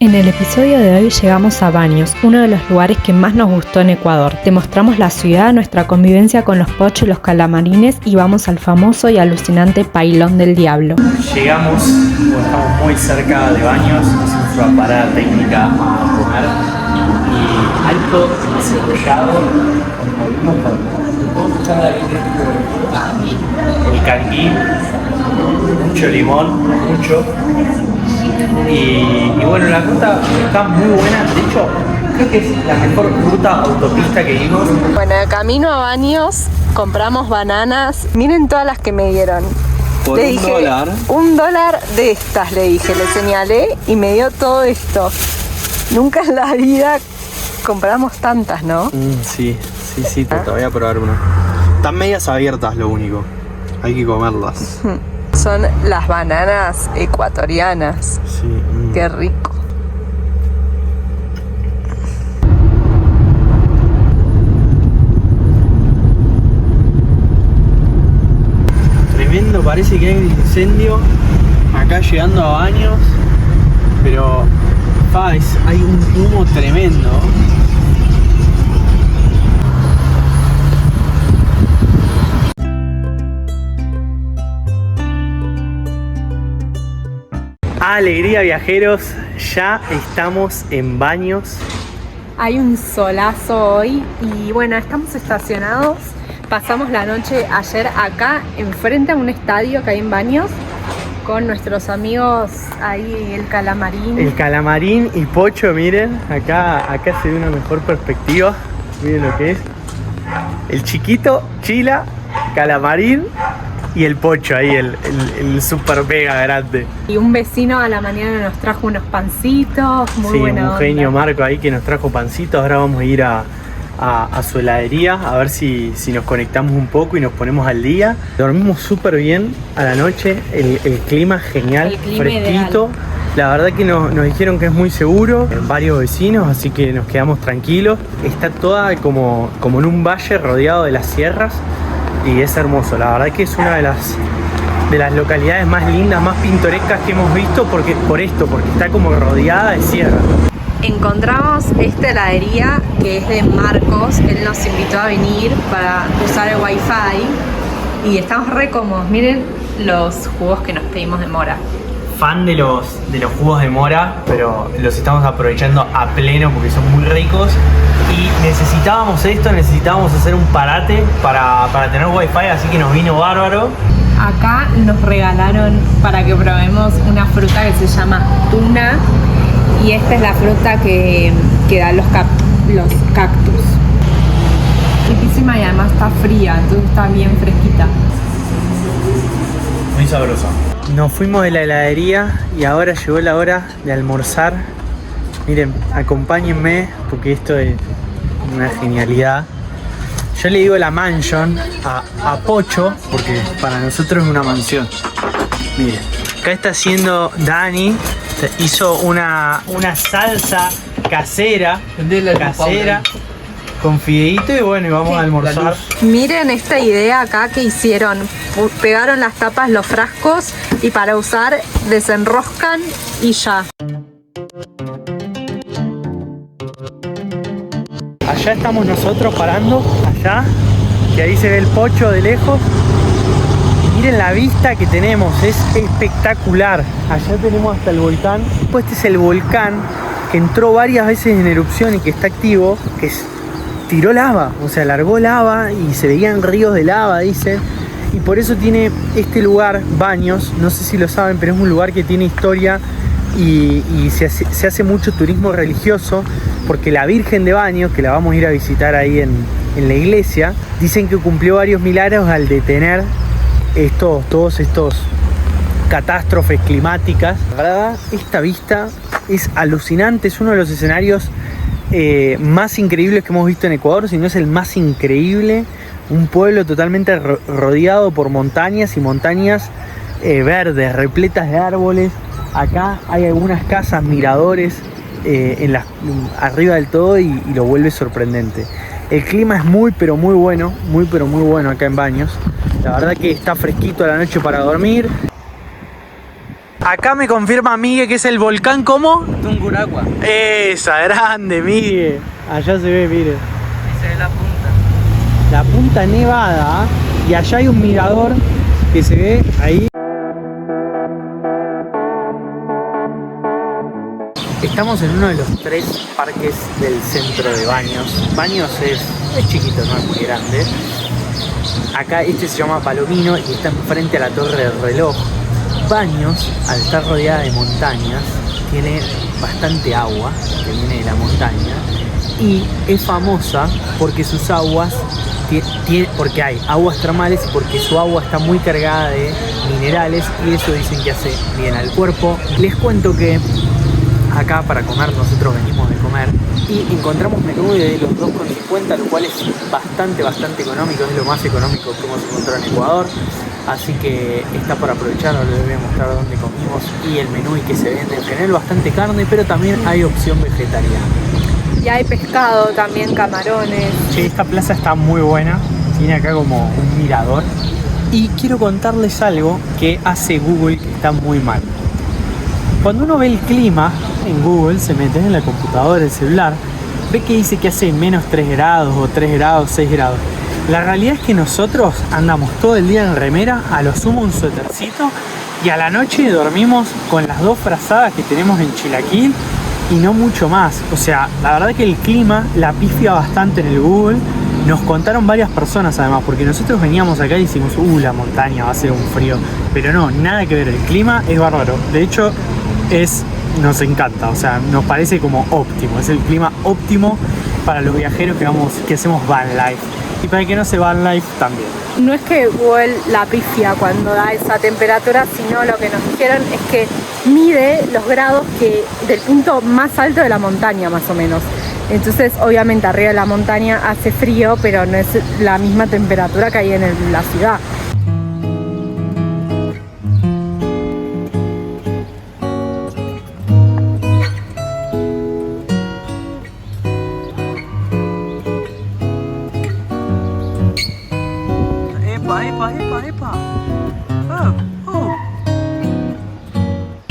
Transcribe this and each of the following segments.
En el episodio de hoy llegamos a Baños, uno de los lugares que más nos gustó en Ecuador. Te mostramos la ciudad, nuestra convivencia con los pochos y los calamarines y vamos al famoso y alucinante Pailón del Diablo. Llegamos, estamos muy cerca de Baños, hicimos una parada técnica a comer y alto cebollado el canguí, mucho limón, mucho. Y bueno, la ruta está muy buena, de hecho creo que es la mejor ruta autopista que vimos. Bueno, de camino a Baños compramos bananas, miren todas las que me dieron. Por le dije, $1 de estas, le dije, le señalé y me dio todo esto. Nunca en la vida compramos tantas, ¿no? Sí, te voy a probar una. Están medias abiertas lo único, hay que comerlas. Son las bananas ecuatorianas. Sí. Qué rico. Tremendo, parece que hay un incendio acá llegando a Baños, pero hay un humo tremendo. Alegría viajeros, ya estamos en Baños. Hay un solazo hoy y bueno, estamos estacionados. Pasamos la noche ayer acá enfrente a un estadio que hay en Baños con nuestros amigos ahí, el Calamarín. El Calamarín y Pocho, miren, acá se ve una mejor perspectiva. Miren lo que es. El chiquito, Chila, Calamarín y el Pocho ahí, el super mega grande. Y un vecino a la mañana nos trajo unos pancitos, muy buena un genio Marco ahí que nos trajo pancitos. Ahora vamos a ir a su heladería a ver si nos conectamos un poco y nos ponemos al día. Dormimos súper bien a la noche, el clima genial, fresquito. Ideal. La verdad que nos dijeron que es muy seguro, varios vecinos, así que nos quedamos tranquilos. Está toda como en un valle rodeado de las sierras y es hermoso. La verdad que es una de las localidades más lindas, más pintorescas que hemos visto porque está como rodeada de sierra. Encontramos esta heladería que es de Marcos. Él nos invitó a venir para usar el wifi y estamos re cómodos. Miren los jugos que nos pedimos de mora. Fan de los jugos de mora, pero los estamos aprovechando a pleno porque son muy ricos y necesitábamos hacer un parate para tener wifi, así que nos vino bárbaro. Acá nos regalaron para que probemos una fruta que se llama tuna y esta es la fruta que dan los cactus. Riquísima y además está fría, entonces está bien fresquita. Muy sabrosa. Nos fuimos de la heladería y ahora llegó la hora de almorzar. Miren, acompáñenme porque esto es una genialidad. Yo le digo la mansion a Pocho porque para nosotros es una mansión. Miren, acá está haciendo Dani, hizo una salsa casera con fideíto y bueno, y vamos a almorzar. Miren esta idea acá que hicieron. Pegaron las tapas, los frascos y para usar desenroscan y ya. Allá estamos nosotros parando, allá, que ahí se ve el Pocho de lejos. Y miren la vista que tenemos, es espectacular. Allá tenemos hasta el volcán. Pues este es el volcán que entró varias veces en erupción y que está activo, tiró lava, o sea, largó lava y se veían ríos de lava, dicen. Y por eso tiene este lugar, Baños, no sé si lo saben, pero es un lugar que tiene historia y se hace mucho turismo religioso, porque la Virgen de Baños, que la vamos a ir a visitar ahí en la iglesia, dicen que cumplió varios milagros al detener todos estos catástrofes climáticas. La verdad, esta vista es alucinante, es uno de los escenarios más increíbles que hemos visto en Ecuador, si no es el más increíble. Un pueblo totalmente rodeado por montañas y montañas verdes, repletas de árboles. Acá hay algunas casas, miradores arriba del todo y lo vuelve sorprendente. El clima es muy pero muy bueno acá en Baños. La verdad que está fresquito a la noche para dormir. Acá me confirma Migue que es el volcán, ¿cómo? Tungurahua. Esa, grande, Migue. Allá se ve, mire. Esa es la punta. La punta nevada. Y allá hay un mirador que se ve ahí. Estamos en uno de los 3 parques del centro de Baños. Baños es chiquito, no es muy grande. Acá este se llama Palomino y está enfrente a la Torre del Reloj. Baños, al estar rodeada de montañas, tiene bastante agua que viene de la montaña y es famosa porque sus aguas, porque hay aguas termales y porque su agua está muy cargada de minerales y eso dicen que hace bien al cuerpo. Les cuento que acá para comer nosotros venimos de comer y encontramos menú de los 2,50, lo cual es bastante económico, es lo más económico que hemos encontrado en Ecuador, así que está por aprovechar. Les voy a mostrar dónde comimos y el menú y qué se vende. En general bastante carne, pero también hay opción vegetariana. Y hay pescado también, camarones. Che, esta plaza está muy buena, tiene acá como un mirador y quiero contarles algo que hace Google que está muy mal. Cuando uno ve el clima en Google, se mete en la computadora, el celular, ve que dice que hace menos 3 grados o 3 grados, 6 grados. La realidad es que nosotros andamos todo el día en remera, a lo sumo un suétercito, y a la noche dormimos con las 2 frazadas que tenemos en Chilaquil y no mucho más. O sea, la verdad que el clima la pifia bastante en el Google. Nos contaron varias personas además, porque nosotros veníamos acá y decimos, la montaña va a ser un frío. Pero no, nada que ver, el clima es bárbaro. De hecho, nos encanta, o sea, nos parece como óptimo. Es el clima óptimo para los viajeros que hacemos van life. Y para el que no hace van life también. No es que Google la pifia cuando da esa temperatura, sino lo que nos dijeron es que mide los grados del punto más alto de la montaña, más o menos. Entonces, obviamente, arriba de la montaña hace frío, pero no es la misma temperatura que hay en la ciudad. Epa.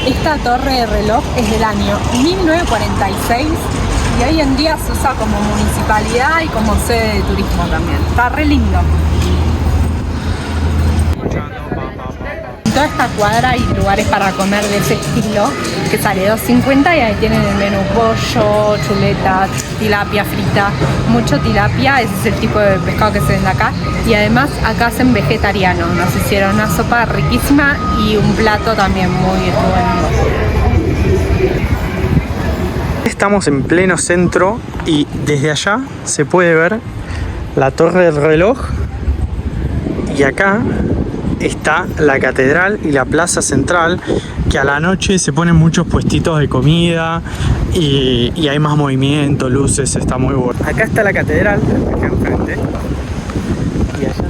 Esta torre de reloj es del año 1946 y hoy en día se usa como municipalidad y como sede de turismo también. Está re lindo. En toda esta cuadra hay lugares para comer de ese estilo que sale $2.50 y ahí tienen el menú pollo, chuletas, tilapia frita, mucho tilapia, ese es el tipo de pescado que se vende acá. Y además acá hacen vegetariano, nos hicieron una sopa riquísima y un plato también muy bueno. Estamos en pleno centro y desde allá se puede ver la Torre del Reloj y acá está la catedral y la plaza central, que a la noche se ponen muchos puestitos de comida y hay más movimiento, luces, está muy bueno. Acá está la catedral, acá enfrente, y allá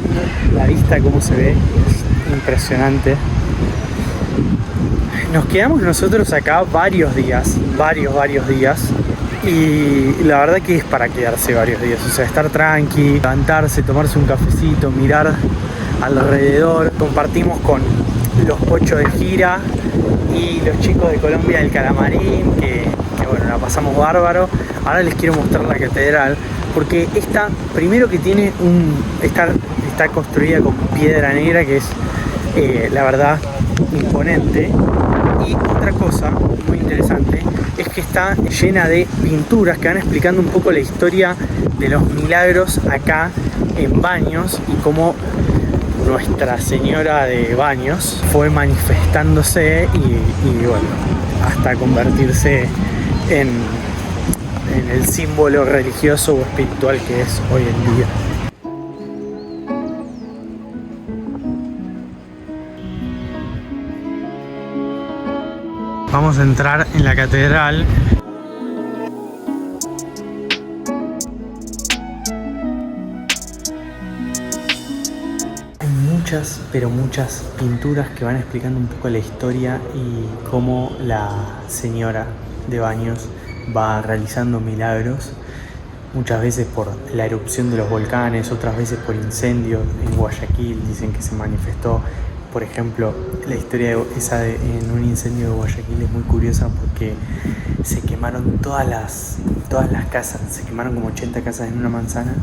la vista cómo se ve, es impresionante. Nos quedamos nosotros acá varios días y la verdad que es para quedarse varios días, o sea, estar tranqui, levantarse, tomarse un cafecito, mirar alrededor. Compartimos con los pochos de gira y los chicos de Colombia del Calamarín, que bueno, la pasamos bárbaro. Ahora les quiero mostrar la catedral, porque esta, primero que tiene está construida con piedra negra, que es la verdad imponente. Y otra cosa muy interesante es que está llena de pinturas que van explicando un poco la historia de los milagros acá en Baños y cómo Nuestra Señora de Baños fue manifestándose y bueno, hasta convertirse en el símbolo religioso o espiritual que es hoy en día. Vamos a entrar en la catedral. Hay muchas, pero muchas pinturas que van explicando un poco la historia y cómo la Señora de Baños va realizando milagros, muchas veces por la erupción de los volcanes, otras veces por incendios en Guayaquil, dicen que se manifestó Por ejemplo, la historia en un incendio de Guayaquil es muy curiosa porque se quemaron todas las casas, se quemaron como 80 casas en una manzana,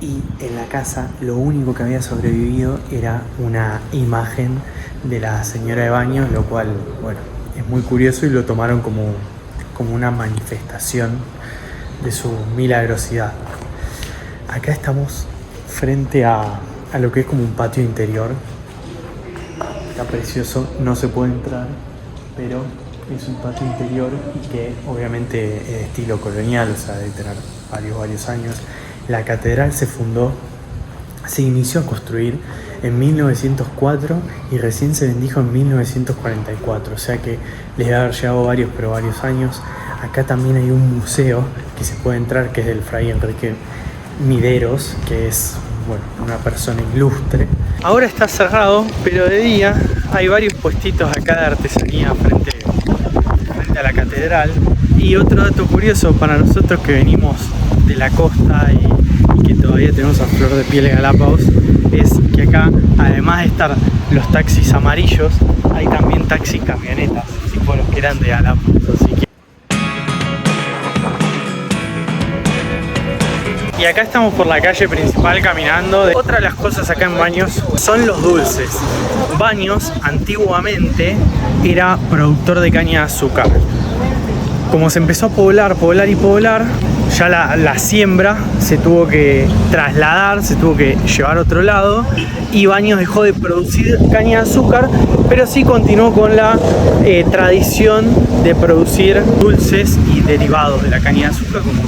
y en la casa lo único que había sobrevivido era una imagen de la señora de baños, lo cual, bueno, es muy curioso y lo tomaron como una manifestación de su milagrosidad. Acá estamos frente a lo que es como un patio interior. Está precioso, no se puede entrar, pero es un patio interior y que obviamente es de estilo colonial, o sea, debe tener varios años. La catedral se inició a construir en 1904 y recién se bendijo en 1944, o sea que les debe haber llevado varios años. Acá también hay un museo que se puede entrar, que es del Fray Enrique Mideros, que es, bueno, una persona ilustre. Ahora está cerrado, pero de día hay varios puestitos acá de artesanía frente a la catedral. Y otro dato curioso para nosotros que venimos de la costa y que todavía tenemos a flor de piel Galápagos, es que acá, además de estar los taxis amarillos, hay también taxis camionetas, tipo los que eran de Galápagos, así que... Y acá estamos por la calle principal caminando. Otra de las cosas acá en Baños son los dulces. Baños antiguamente era productor de caña de azúcar. Como se empezó a poblar, ya la siembra se tuvo que trasladar, se tuvo que llevar a otro lado, y Baños dejó de producir caña de azúcar, pero sí continuó con la tradición de producir dulces y derivados de la caña de azúcar, como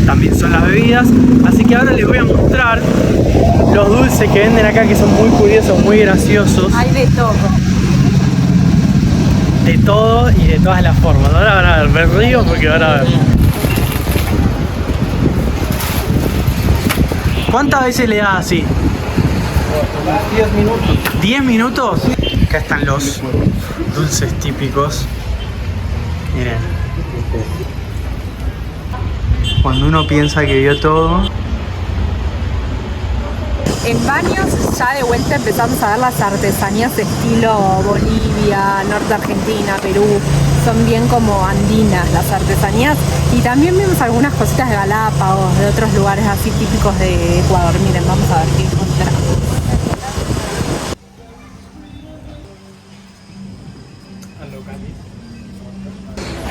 también son las bebidas. Así que ahora les voy a mostrar los dulces que venden acá, que son muy curiosos, muy graciosos. Hay de todo. De todo y de todas las formas. Ahora van a ver, me río porque van a ver. ¿Cuántas veces le das así? 10 minutos. ¿10 minutos? Acá están los dulces típicos. Miren. Cuando uno piensa que vio todo. En Baños ya de vuelta empezamos a ver las artesanías de estilo Bolivia, Norte Argentina, Perú. Son bien como andinas las artesanías. Y también vemos algunas cositas de Galápagos, de otros lugares así típicos de Ecuador. Miren, vamos a ver qué encontramos.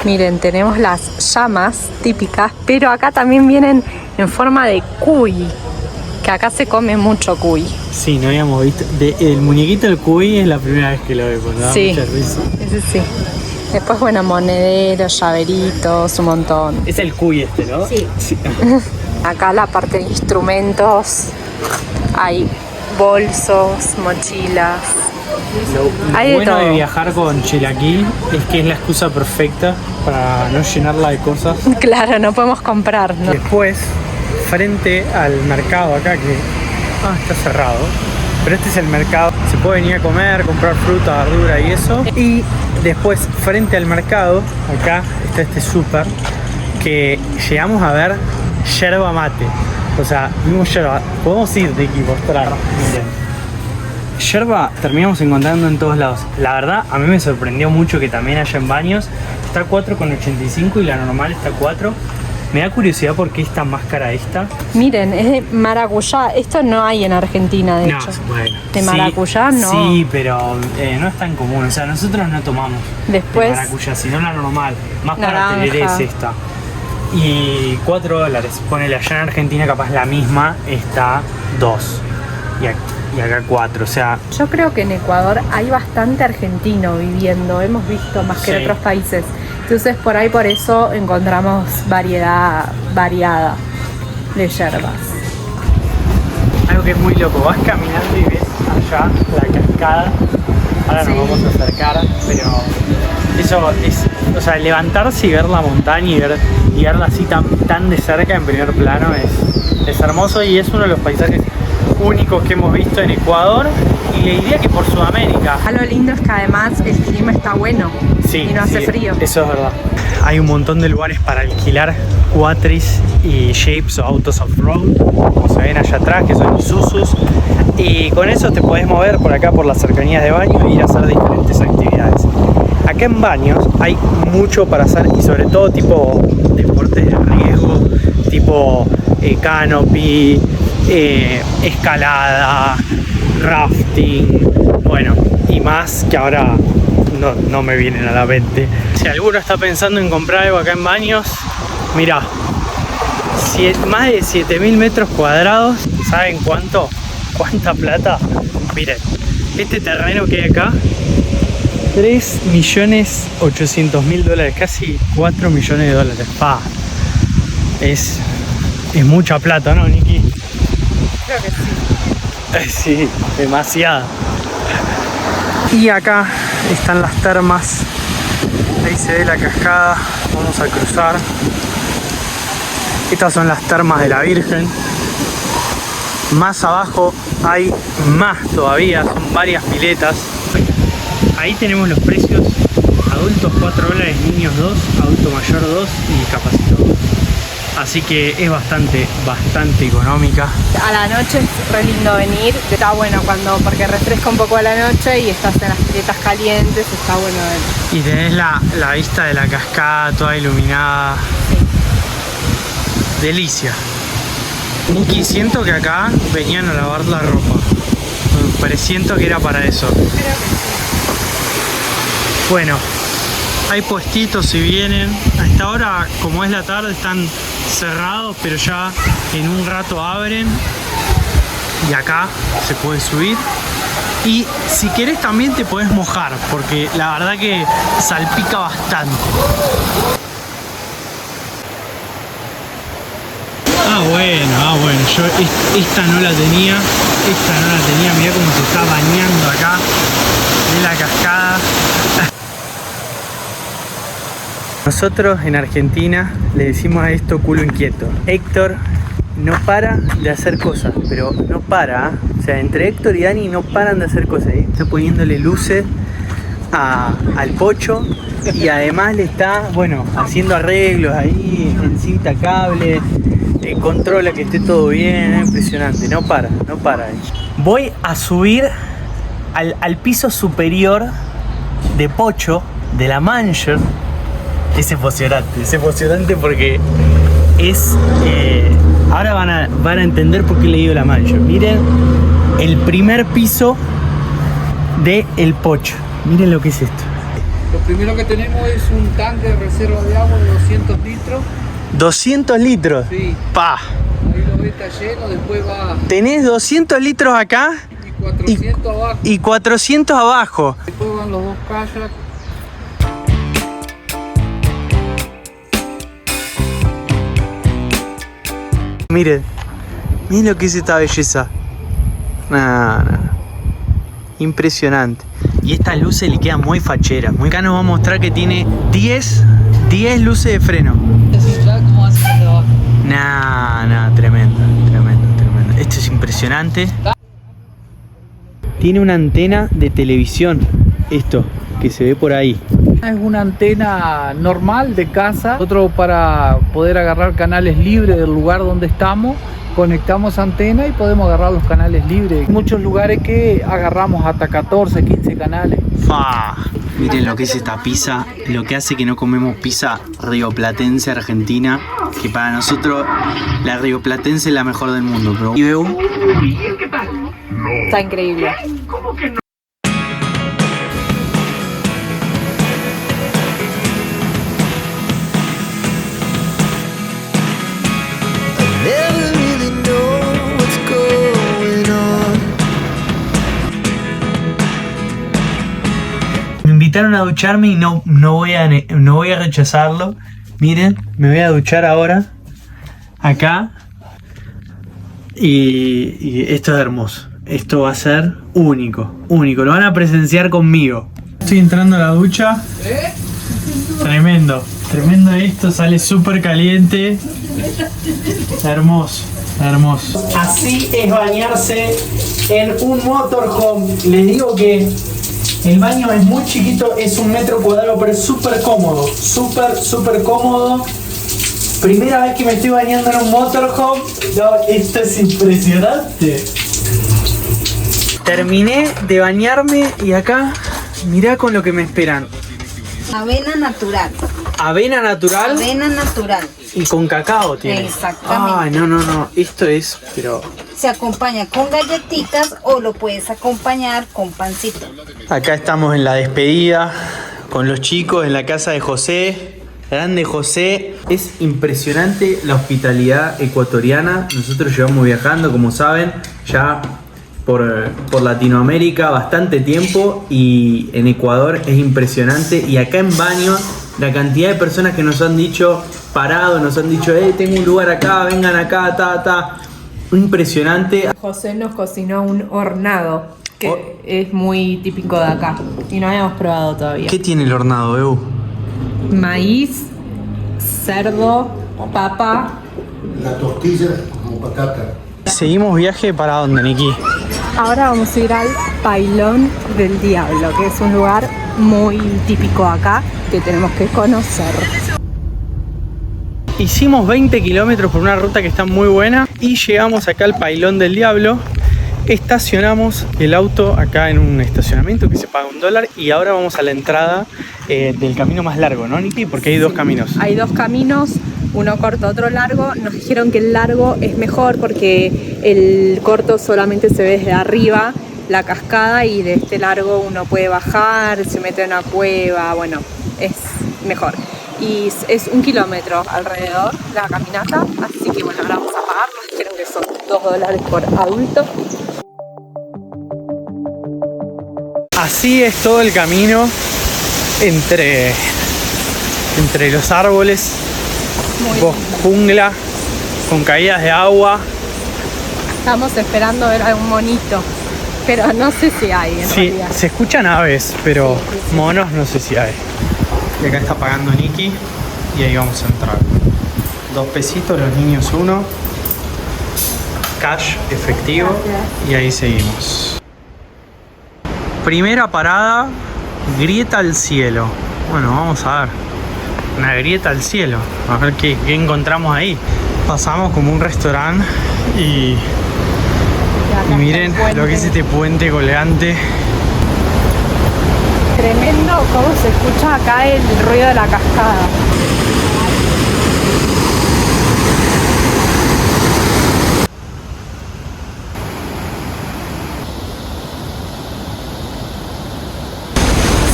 Miren, tenemos las llamas típicas, pero acá también vienen en forma de cuy. Que acá se come mucho cuy. Sí, no habíamos visto. El muñequito del cuy es la primera vez que lo veo, da sí, mucha risa. Ese sí. Después, bueno, monederos, llaveritos, un montón. Es el cuy este, ¿no? Sí. Acá la parte de instrumentos, hay bolsos, mochilas. Lo Hay de bueno todo. de viajar con Chilaquil es que es la excusa perfecta para no llenarla de cosas. Claro, no podemos comprar, ¿no? Después, frente al mercado acá, que está cerrado, pero este es el mercado, se puede venir a comer, comprar fruta, verdura y eso. Y después, frente al mercado, acá está este súper, que llegamos a ver yerba mate. O sea, vimos yerba, podemos ir de aquí mostrar. Miren. Yerba terminamos encontrando en todos lados. La verdad, a mí me sorprendió mucho que también haya en Baños. Está 4,85 y la normal está 4. Me da curiosidad por qué está más cara esta. Miren, es de maracuyá. Esto no hay en Argentina, de hecho. Bueno, De maracuyá no. Sí, pero no es tan común. O sea, nosotros no tomamos Después, de maracuyá, sino la normal. Más naranja. para tener es esta. Y $4. Ponele, allá en Argentina capaz la misma está 2. Y acá 4, o sea... yo creo que en Ecuador hay bastante argentino viviendo, hemos visto más que en Sí. otros países. Entonces por eso encontramos variedad variada de yerbas. Algo que es muy loco, vas caminando y ves allá la cascada. Ahora Sí. nos vamos a acercar, pero eso es, o sea, levantarse y ver la montaña y verla así tan de cerca en primer plano es hermoso, y es uno de los paisajes únicos que hemos visto en Ecuador y le diría que por Sudamérica. Lo lindo es que además el clima está bueno y no hace frío. Eso es verdad. Hay un montón de lugares para alquilar quatris y Shapes o autos off-road, como se ven allá atrás, que son Isuzus. Y con eso te podés mover por acá por las cercanías de Baños e ir a hacer diferentes actividades. Acá en Baños hay mucho para hacer y sobre todo tipo deportes de riesgo, tipo canopy, escalada, rafting, bueno, y más que ahora no me vienen a la mente. Si alguno está pensando en comprar algo acá en Baños, mirá, más de 7000 metros cuadrados. ¿Saben cuánto? ¿Cuánta plata? Miren, este terreno que hay acá, 3.800.000 dólares, casi 4 millones de dólares. Pa, es mucha plata, ¿no, Niki? Creo que sí. Sí, demasiado. Y acá están las termas. Ahí se ve la cascada. Vamos a cruzar. Estas son las termas de la Virgen. Más abajo hay más todavía, son varias piletas. Ahí tenemos los precios: adultos 4 dólares, niños 2, adulto mayor 2 y discapacitado 2. Así que es bastante económica. A la noche es re lindo venir, está bueno porque refresca un poco a la noche y estás en las piletas calientes, está bueno ver. Y tenés la vista de la cascada toda iluminada. Delicia. Niki, siento que acá venían a lavar la ropa. Presiento que era para eso. Bueno, hay puestitos si vienen. A esta hora, como es la tarde, están cerrados, pero ya en un rato abren. Y acá se puede subir. Y si querés también te podés mojar, porque la verdad que salpica bastante. Bueno, yo esta no la tenía, mirá cómo se está bañando acá de la cascada. Nosotros en Argentina le decimos a esto culo inquieto. Héctor no para de hacer cosas, pero no para, o sea, entre Héctor y Dani no paran de hacer cosas. Está poniéndole luces al Pocho y además le está, bueno, haciendo arreglos ahí, encita cable. Controla que esté todo bien, impresionante, no para. Voy a subir al piso superior de Pocho, de la mansion. Es emocionante porque es... ahora van a entender por qué le digo la mansion. Miren el primer piso de el Pocho, miren lo que es esto. Lo primero que tenemos es un tanque de reserva de agua de 200 litros. 200 litros. Sí. Pa. Ahí lo ves, está lleno, después va. Tenés 200 litros acá Y 400 abajo. Y 400 abajo. Después van los dos kayaks. Miren lo que es esta belleza. Impresionante. Y esta luz le queda muy fachera. Acá nos va a mostrar que tiene 10 luces de freno. Tremendo. Esto es impresionante. Tiene una antena de televisión. Esto que se ve por ahí. Es una antena normal de casa. Otro para poder agarrar canales libres del lugar donde estamos. Conectamos antena y podemos agarrar los canales libres. Hay muchos lugares que agarramos hasta 14, 15 canales. Miren lo que es esta pizza, lo que hace que no comemos pizza rioplatense argentina, que para nosotros la rioplatense es la mejor del mundo. Pero... Está increíble. Me invitaron a ducharme y no voy a rechazarlo. Miren, me voy a duchar ahora acá y esto es hermoso. Esto va a ser único. Lo van a presenciar conmigo. Estoy entrando a la ducha. Tremendo esto, sale súper caliente. Hermoso. Hermoso. Así es bañarse en un motorhome. Les digo que el baño es muy chiquito, es 1 metro cuadrado, pero es súper cómodo. Súper cómodo. Primera vez que me estoy bañando en un motorhome. No, esto es impresionante. Terminé de bañarme y acá, mirá con lo que me esperan. Avena natural. Avena natural. Avena natural. Y con cacao tiene. Exactamente. Ay, no. Esto es, pero... Se acompaña con galletitas o lo puedes acompañar con pancito. Acá estamos en la despedida con los chicos en la casa de José. Grande José. Es impresionante la hospitalidad ecuatoriana. Nosotros llevamos viajando, como saben, ya por Latinoamérica bastante tiempo, y en Ecuador es impresionante. Y acá en Baños, la cantidad de personas que nos han dicho parado, nos han dicho, tengo un lugar acá, vengan acá, impresionante. José nos cocinó un hornado, que es muy típico de acá y no habíamos probado todavía. ¿Qué tiene el hornado, Evo? Maíz, cerdo, papa. La tortilla como patata. Seguimos viaje para dónde, Niki. Ahora vamos a ir al Pailón del Diablo, que es un lugar muy típico acá que tenemos que conocer. Hicimos 20 kilómetros por una ruta que está muy buena y llegamos acá al Pailón del Diablo. Estacionamos el auto acá en un estacionamiento que se paga $1 y ahora vamos a la entrada del camino más largo, ¿no, Niki? Porque hay dos caminos. Hay dos caminos, uno corto, otro largo. Nos dijeron que el largo es mejor porque el corto solamente se ve desde arriba la cascada, y de este largo uno puede bajar, se mete en una cueva, bueno, es mejor. Y es 1 kilómetro alrededor la caminata, así que bueno, ahora vamos a pagar. Nos dijeron que son $2 por adulto. Así es todo el camino entre los árboles, jungla, con caídas de agua. Estamos esperando ver algún monito, pero no sé si hay en realidad. Se escuchan aves, pero sí. Monos no sé si hay. Y acá está pagando Niki y ahí vamos a entrar. 2 pesitos, los niños 1. Cash, efectivo. Gracias. Y ahí seguimos. Primera parada, grieta al cielo. Bueno, vamos a ver. Una grieta al cielo. A ver qué encontramos ahí. Pasamos como un restaurante y miren lo que es este puente colgante. Tremendo cómo se escucha acá el ruido de la cascada.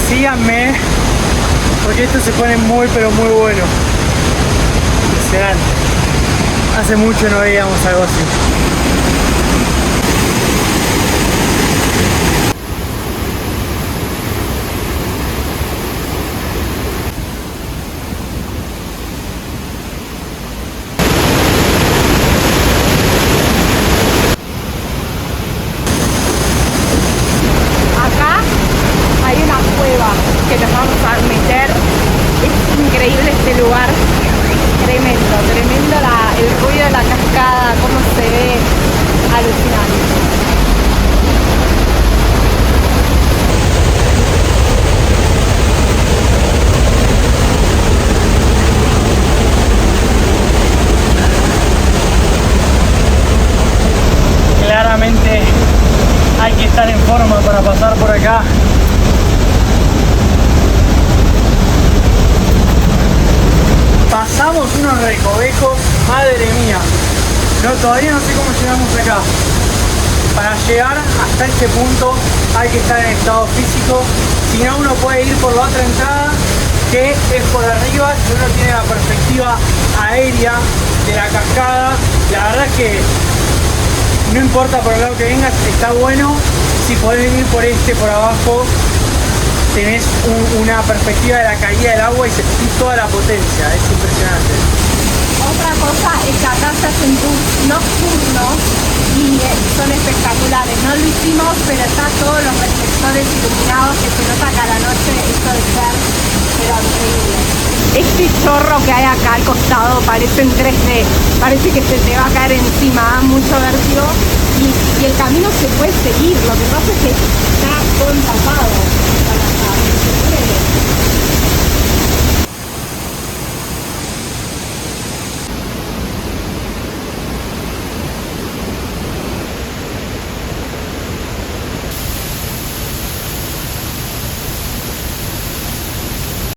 Síganme, porque esto se pone muy pero muy bueno. Impresionante. Hace mucho no veíamos algo así. Que nos vamos a meter. Es increíble este lugar, tremendo el ruido de la cascada, cómo se ve, alucinante. Claramente hay que estar en forma para pasar por acá. Pasamos unos recovecos, madre mía. No, todavía no sé cómo llegamos acá. Para llegar hasta este punto hay que estar en estado físico. Si no, uno puede ir por la otra entrada, que es por arriba, y uno tiene la perspectiva aérea de la cascada. La verdad es que no importa por el lado que vengas, está bueno. Si podés venir por por abajo, tenés una perspectiva de la caída del agua y sentís toda la potencia, es impresionante. Otra cosa es que acá se hacen tours nocturnos y son espectaculares. No lo hicimos, pero están todos los reflectores iluminados que se nota que a la noche esto de ser, pero increíble. Este Este chorro que hay acá al costado parece en 3D, parece que se te va a caer encima, da mucho vértigo y el camino se puede seguir, lo que pasa es que está todo empapado.